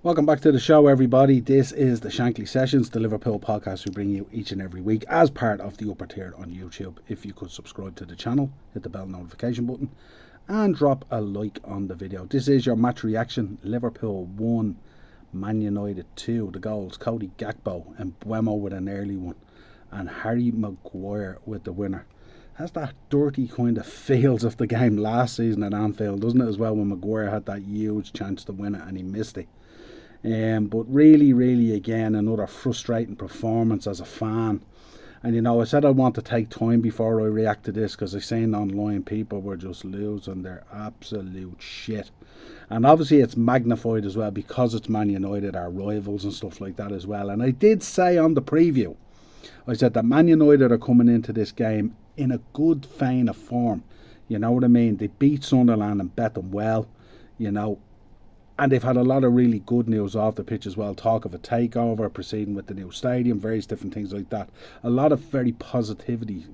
Welcome back to the show, everybody. This is the Shankly Sessions, the Liverpool podcast we bring you each and every week as part of the upper tier on YouTube. If you could subscribe to the channel, hit the bell notification button and drop a like on the video. This is your match reaction. Liverpool 1, Man United 2. The goals, Cody Gakpo and Buemo with an early one and Harry Maguire with the winner. Has that dirty kind of feels of the game last season at Anfield, doesn't it, as well, when Maguire had that huge chance to win it and he missed it. But really, again, another frustrating performance as a fan. And, I said I want to take time before I react to this because I seen online people were just losing their absolute shit. And obviously it's magnified as well because it's Man United, our rivals and stuff like that as well. And I did say on the preview, I said that Man United are coming into this game in a good vein of form. You know what I mean? They beat Sunderland and bet them well, And they've had a lot of really good news off the pitch as well. Talk of a takeover, proceeding with the new stadium, various different things like that. A lot of very positive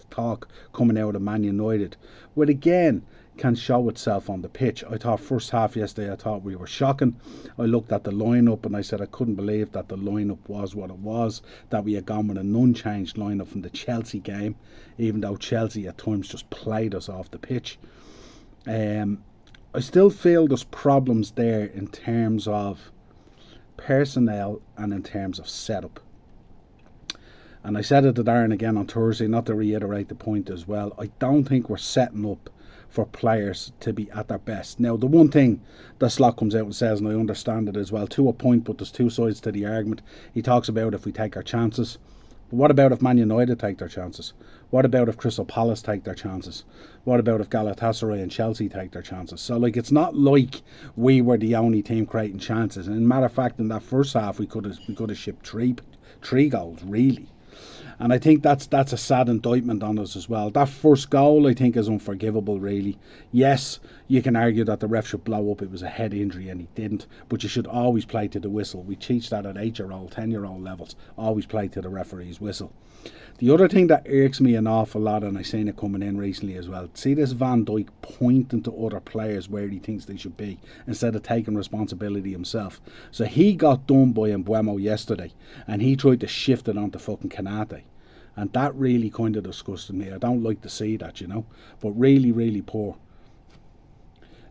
talk coming out of Man United, which again can show itself on the pitch. I thought first half yesterday, I thought we were shocking. I looked at the lineup and I said I couldn't believe that the lineup was what it was, that we had gone with an unchanged lineup from the Chelsea game, even though Chelsea at times just played us off the pitch. I still feel there's problems there in terms of personnel and in terms of setup. And I said it to Darren again on Thursday, not to reiterate the point as well. I don't think we're setting up for players to be at their best. Now, the one thing that Slot comes out and says, and I understand it as well, to a point, but there's two sides to the argument. He talks about if we take our chances. But what about if Man United take their chances? What about if Crystal Palace take their chances? What about if Galatasaray and Chelsea take their chances? So, it's not like we were the only team creating chances. And matter of fact, in that first half, we could have shipped three goals, really. And I think that's a sad indictment on us as well. That first goal, I think, is unforgivable, really. Yes, you can argue that the ref should blow up. It was a head injury and he didn't. But you should always play to the whistle. We teach that at 8-year-old, 10-year-old levels. Always play to the referee's whistle. The other thing that irks me an awful lot, and I've seen it coming in recently as well, see this Van Dijk pointing to other players where he thinks they should be instead of taking responsibility himself. So he got done by Mbeumo yesterday and he tried to shift it onto fucking Kanate. And that really kind of disgusted me. I don't like to see that, but really poor.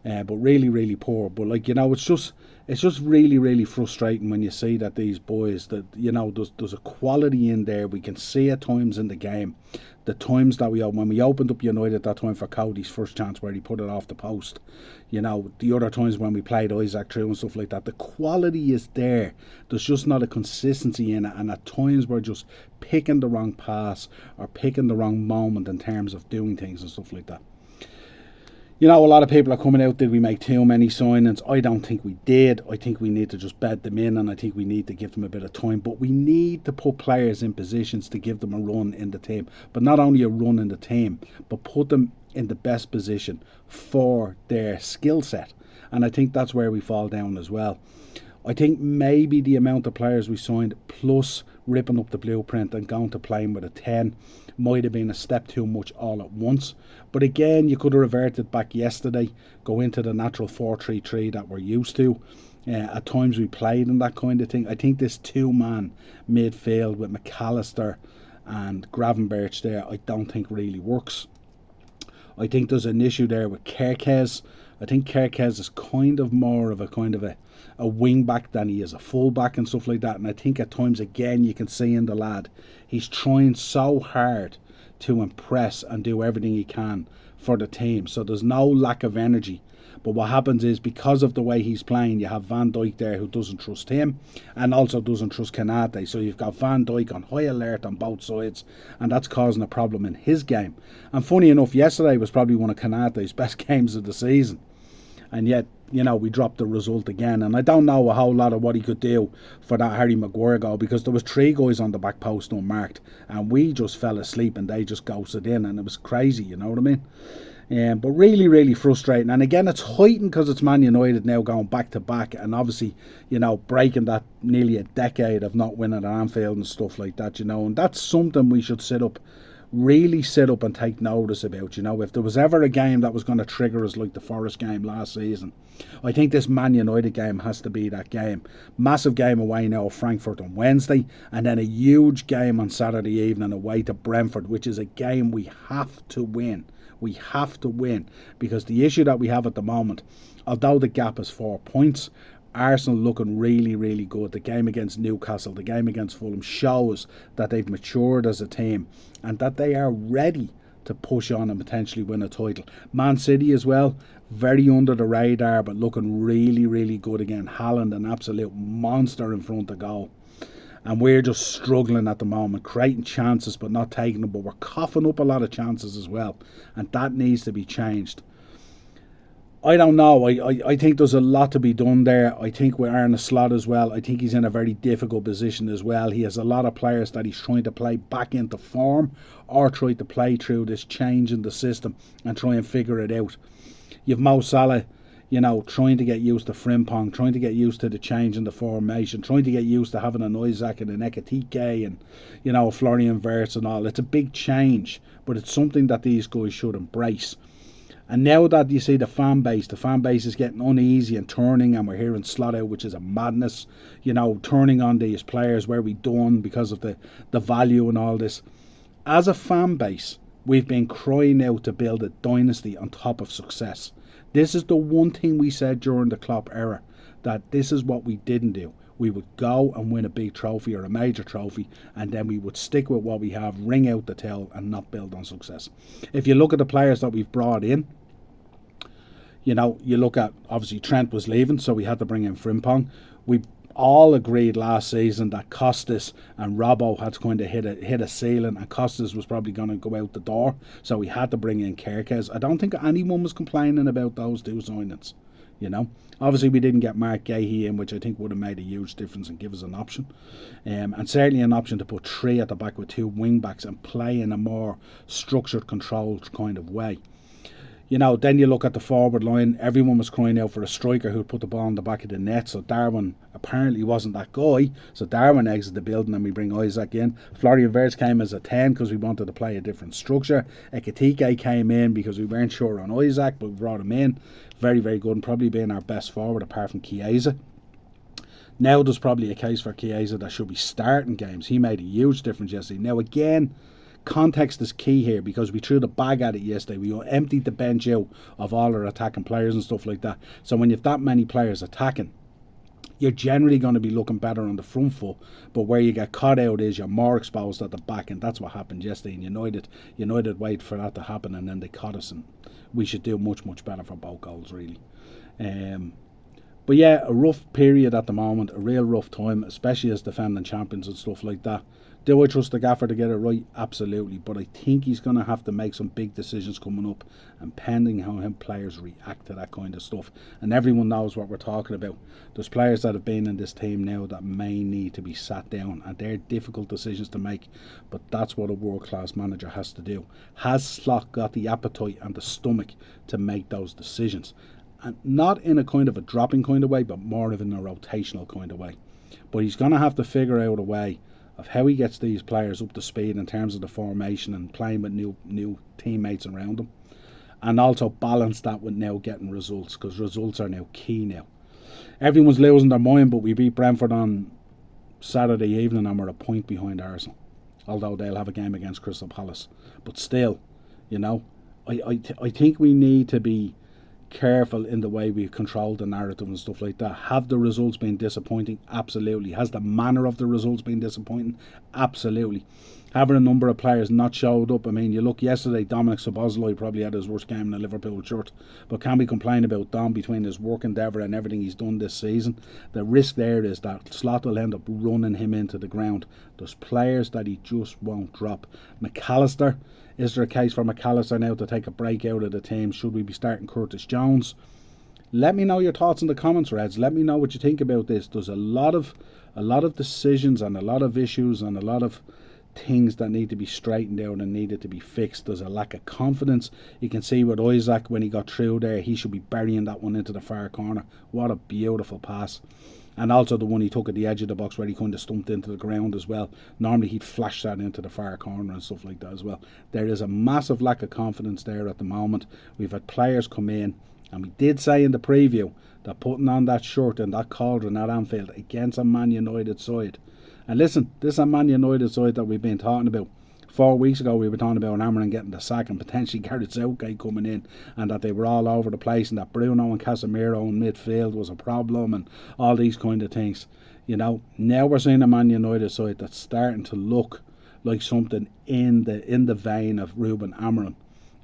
But it's just really frustrating when you see that these boys, that there's a quality in there. We can see at times in the game, the times that when we opened up United that time for Cody's first chance where he put it off the post, the other times when we played Isaac through and stuff like that, the quality is there. There's just not a consistency in it, and at times we're just picking the wrong pass or picking the wrong moment in terms of doing things and stuff like that. A lot of people are coming out, did we make too many signings? I don't think we did. I think we need to just bed them in, and I think we need to give them a bit of time. But we need to put players in positions to give them a run in the team. But not only a run in the team, but put them in the best position for their skill set. And I think that's where we fall down as well. I think maybe the amount of players we signed, plus ripping up the blueprint and going to playing with a 10, might have been a step too much all at once. But again, you could have reverted back yesterday, go into the natural 4-3-3 that we're used to. At times we played in that kind of thing. I think this two-man midfield with McAllister and Gravenberch there, I don't think really works. I think there's an issue there with Kerkez. I think Kerkez is kind of a wing back than he is a full back and stuff like that. And I think at times, again, you can see in the lad, he's trying so hard to impress and do everything he can for the team. So there's no lack of energy. But what happens is, because of the way he's playing, you have Van Dijk there who doesn't trust him and also doesn't trust Kanate. So you've got Van Dijk on high alert on both sides, and that's causing a problem in his game. And funny enough, yesterday was probably one of Kanate's best games of the season. And yet, we dropped the result again. And I don't know a whole lot of what he could do for that Harry Maguire goal, because there was 3 guys on the back post unmarked. And we just fell asleep and they just ghosted in. And it was crazy, you know what I mean? But really frustrating. And again, it's heightened because it's Man United now going back to back. And obviously, breaking that nearly a decade of not winning at Anfield and stuff like that, And that's something we should sit up really sit up and take notice about. If there was ever a game that was going to trigger us like the Forest game last season, I think this Man United game has to be that game. Massive game away now at Frankfurt on Wednesday, and then a huge game on Saturday evening away to Brentford, which is a game we have to win. We have to win, because the issue that we have at the moment, although the gap is 4 points, Arsenal looking really, really good. The game against Newcastle, the game against Fulham shows that they've matured as a team and that they are ready to push on and potentially win a title. Man City as well, very under the radar, but looking really, really good again. Haaland, an absolute monster in front of goal. And we're just struggling at the moment, creating chances but not taking them. But we're coughing up a lot of chances as well, and that needs to be changed. I don't know. I think there's a lot to be done there. I think with Arne Slot as well, I think he's in a very difficult position as well. He has a lot of players that he's trying to play back into form, or try to play through this change in the system and try and figure it out. You've Mo Salah, trying to get used to Frimpong, trying to get used to the change in the formation, trying to get used to having an Isaac and an Ekitike and, Florian Wirtz and all. It's a big change, but it's something that these guys should embrace. And now that you see the fan base is getting uneasy and turning, and we're hearing Slot out, which is a madness, turning on these players where we done because of the value and all this. As a fan base, we've been crying out to build a dynasty on top of success. This is the one thing we said during the Klopp era, that this is what we didn't do. We would go and win a big trophy or a major trophy, and then we would stick with what we have, ring out the tail, and not build on success. If you look at the players that we've brought in, you look at, obviously Trent was leaving, so we had to bring in Frimpong. We all agreed last season that Costas and Robbo had to kind of hit a ceiling, and Costas was probably going to go out the door, so we had to bring in Kerkez. I don't think anyone was complaining about those two signings. Obviously we didn't get Mark Gahey in, which I think would have made a huge difference and give us an option, and certainly an option to put three at the back with two wing backs and play in a more structured, controlled kind of way. Then you look at the forward line. Everyone was crying out for a striker who'd put the ball in the back of the net. So Darwin apparently wasn't that guy. So Darwin exited the building and we bring Isaac in. Florian Wirtz came as a 10 because we wanted to play a different structure. Ekitike came in because we weren't sure on Isaac, but we brought him in. Very, very good, and probably being our best forward apart from Chiesa. Now there's probably a case for Chiesa that should be starting games. He made a huge difference yesterday. Now again, context is key here, because we threw the bag at it yesterday. We emptied the bench out of all our attacking players and stuff like that. So when you've that many players attacking, you're generally going to be looking better on the front foot, but where you get caught out is you're more exposed at the back, and that's what happened yesterday in United. United waited for that to happen, and then they caught us, and we should do much, much better for both goals, really. But yeah, a rough period at the moment, a real rough time, especially as defending champions and stuff like that. Do I trust the gaffer to get it right? Absolutely. But I think he's going to have to make some big decisions coming up, and pending how players react to that kind of stuff. And everyone knows what we're talking about. There's players that have been in this team now that may need to be sat down, and they're difficult decisions to make. But that's what a world-class manager has to do. Has Slot got the appetite and the stomach to make those decisions? And not in a kind of a dropping kind of way, but more of in a rotational kind of way. But he's going to have to figure out a way of how he gets these players up to speed in terms of the formation and playing with new teammates around them, and also balance that with now getting results, because results are now key now. Everyone's losing their mind, but we beat Brentford on Saturday evening and we're a point behind Arsenal, although they'll have a game against Crystal Palace. But still, I think we need to be careful in the way we control the narrative and stuff like that. Have the results been disappointing? Absolutely. Has the manner of the results been disappointing? Absolutely. Having a number of players not showed up. I mean, you look yesterday, Dominic Szoboszlai probably had his worst game in the Liverpool shirt, but can we complain about Dom between his work endeavour and everything he's done this season? The risk there is that Slot will end up running him into the ground. There's players that he just won't drop. McAllister, is there a case for McAllister now to take a break out of the team? Should we be starting Curtis Jones? Let me know your thoughts in the comments, Reds. Let me know what you think about this. There's a lot of decisions and a lot of issues and a lot of things that need to be straightened out and needed to be fixed. There's a lack of confidence. You can see with Isaac when he got through there, he should be burying that one into the far corner. What a beautiful pass. And also the one he took at the edge of the box where he kind of stumped into the ground as well. Normally he'd flash that into the far corner and stuff like that as well. There is a massive lack of confidence there at the moment. We've had players come in, and we did say in the preview that putting on that shirt and that cauldron at Anfield against a Man United side. And listen, this is a Man United side that we've been talking about. 4 weeks ago we were talking about Amarin getting the sack and potentially Gareth Southgate coming in, and that they were all over the place, and that Bruno and Casemiro in midfield was a problem and all these kind of things. You know, now we're seeing a Man United side that's starting to look like something in the vein of Ruben Amarin.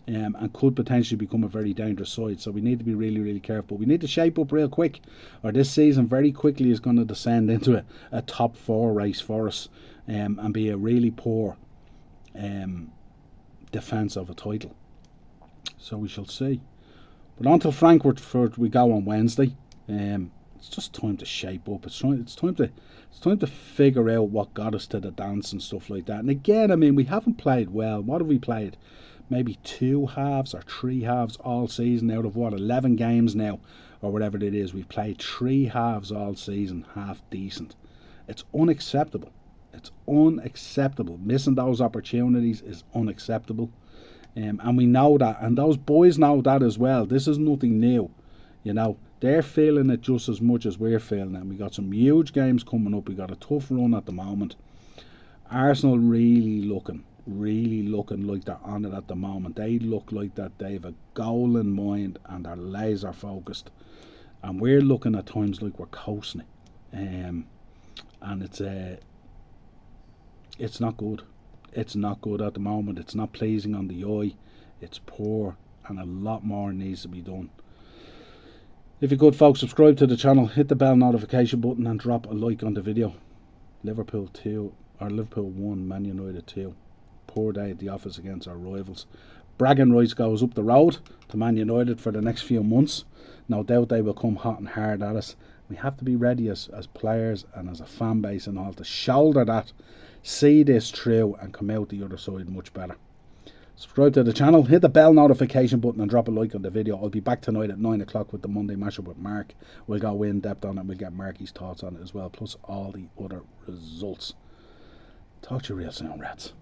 And could potentially become a very dangerous side. So we need to be really, really careful. We need to shape up real quick, or this season very quickly is going to descend into a top 4 race for us, and be a really poor defence of a title. So we shall see. But on to Frankfurt we go on Wednesday. It's just time to shape up. It's time to figure out what got us to the dance and stuff like that. And again, I mean, we haven't played well. What have we played? Maybe 2 halves or 3 halves all season out of 11 games now, or whatever it is. We've played 3 halves all season, half decent. It's unacceptable. It's unacceptable. Missing those opportunities is unacceptable. And we know that. And those boys know that as well. This is nothing new. You know, they're feeling it just as much as we're feeling it. And we got some huge games coming up. We got a tough run at the moment. Arsenal really looking like they're on it at the moment. They look like that they've a goal in mind and they're laser focused. And we're looking at times like we're coasting it. And it's not good. It's not good at the moment. It's not pleasing on the eye. It's poor, and a lot more needs to be done. If you could, folks, subscribe to the channel, hit the bell notification button, and drop a like on the video. Liverpool 1, Man United 2. Poor day at the office against our rivals. Bragging rights goes up the road to Man United for the next few months. No doubt they will come hot and hard at us. We have to be ready as players and as a fan base and all to shoulder that, see this through, and come out the other side much better. Subscribe to the channel, hit the bell notification button, and drop a like on the video. I'll be back tonight at 9 o'clock with the Monday mashup with Mark. We'll go in depth on it. We'll get Marky's thoughts on it as well, plus all the other results. Talk to you real soon, Reds.